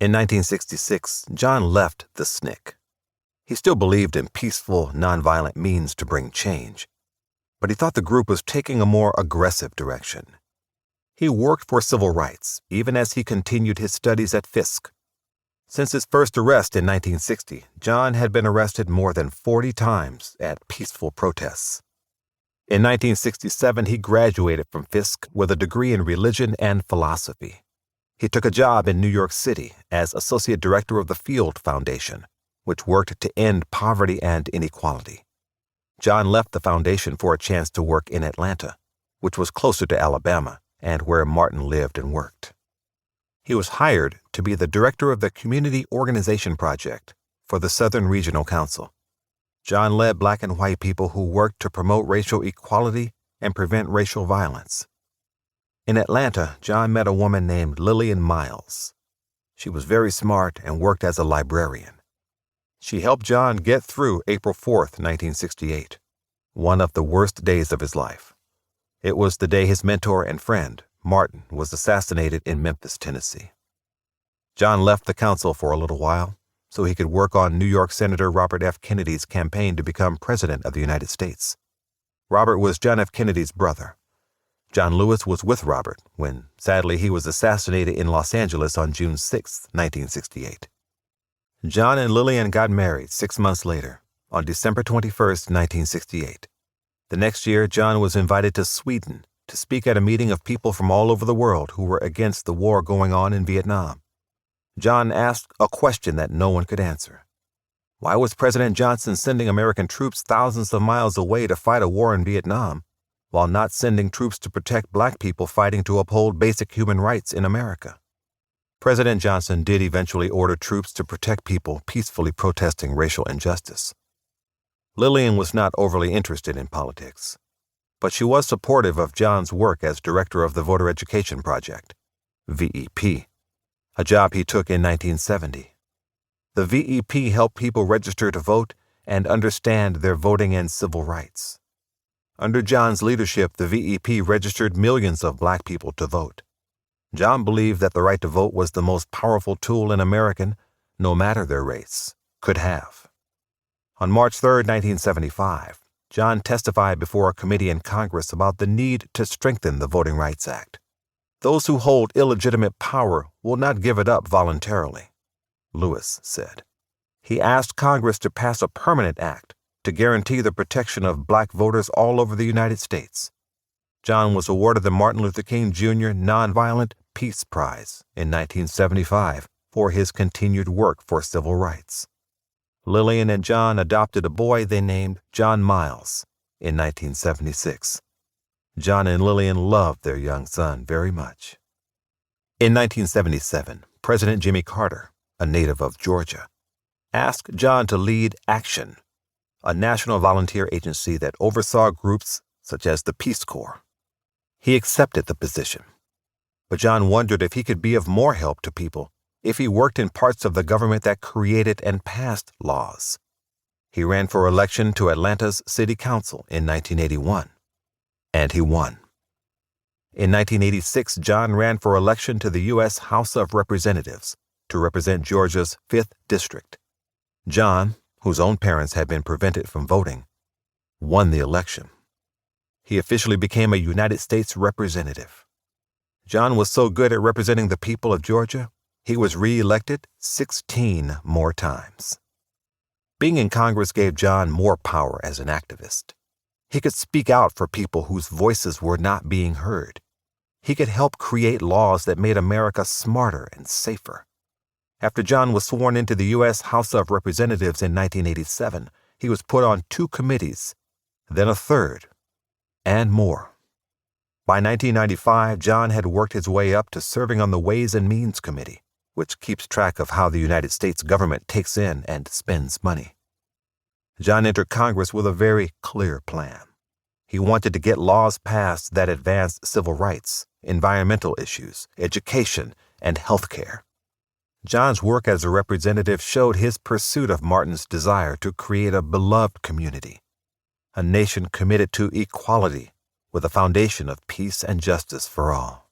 In 1966, John left the SNCC. He still believed in peaceful, nonviolent means to bring change, but he thought the group was taking a more aggressive direction. He worked for civil rights, even as he continued his studies at Fisk. Since his first arrest in 1960, John had been arrested more than 40 times at peaceful protests. In 1967, he graduated from Fisk with a degree in religion and philosophy. He took a job in New York City as associate director of the Field Foundation, which worked to end poverty and inequality. John left the foundation for a chance to work in Atlanta, which was closer to Alabama and where Martin lived and worked. He was hired to be the director of the Community Organization Project for the Southern Regional Council. John led Black and white people who worked to promote racial equality and prevent racial violence. In Atlanta, John met a woman named Lillian Miles. She was very smart and worked as a librarian. She helped John get through April 4th, 1968, one of the worst days of his life. It was the day his mentor and friend, Martin, was assassinated in Memphis, Tennessee. John left the council for a little while so he could work on New York Senator Robert F. Kennedy's campaign to become President of the United States. Robert was John F. Kennedy's brother. John Lewis was with Robert when, sadly, he was assassinated in Los Angeles on June 6, 1968. John and Lillian got married 6 months later, on December 21, 1968. The next year, John was invited to Sweden to speak at a meeting of people from all over the world who were against the war going on in Vietnam. John asked a question that no one could answer. Why was President Johnson sending American troops thousands of miles away to fight a war in Vietnam, while not sending troops to protect Black people fighting to uphold basic human rights in America? President Johnson did eventually order troops to protect people peacefully protesting racial injustice. Lillian was not overly interested in politics, but she was supportive of John's work as director of the Voter Education Project, VEP, a job he took in 1970. The VEP helped people register to vote and understand their voting and civil rights. Under John's leadership, the VEP registered millions of Black people to vote. John believed that the right to vote was the most powerful tool an American, no matter their race, could have. On March 3, 1975, John testified before a committee in Congress about the need to strengthen the Voting Rights Act. Those who hold illegitimate power will not give it up voluntarily, Lewis said. He asked Congress to pass a permanent act to guarantee the protection of Black voters all over the United States. John was awarded the Martin Luther King Jr. Nonviolent Peace Prize in 1975 for his continued work for civil rights. Lillian and John adopted a boy they named John Miles in 1976. John and Lillian loved their young son very much. In 1977, President Jimmy Carter, a native of Georgia, asked John to lead Action, a national volunteer agency that oversaw groups such as the Peace Corps. He accepted the position, but John wondered if he could be of more help to people if he worked in parts of the government that created and passed laws. He ran for election to Atlanta's City Council in 1981, and he won. In 1986, John ran for election to the U.S. House of Representatives to represent Georgia's 5th District. John, whose own parents had been prevented from voting, won the election. He officially became a United States representative. John was so good at representing the people of Georgia, he was re-elected 16 more times. Being in Congress gave John more power as an activist. He could speak out for people whose voices were not being heard. He could help create laws that made America smarter and safer. After John was sworn into the U.S. House of Representatives in 1987, he was put on 2 committees, then a 3rd, and more. By 1995, John had worked his way up to serving on the Ways and Means Committee, which keeps track of how the United States government takes in and spends money. John entered Congress with a very clear plan. He wanted to get laws passed that advanced civil rights, environmental issues, education, and health care. John's work as a representative showed his pursuit of Martin's desire to create a beloved community, a nation committed to equality with a foundation of peace and justice for all.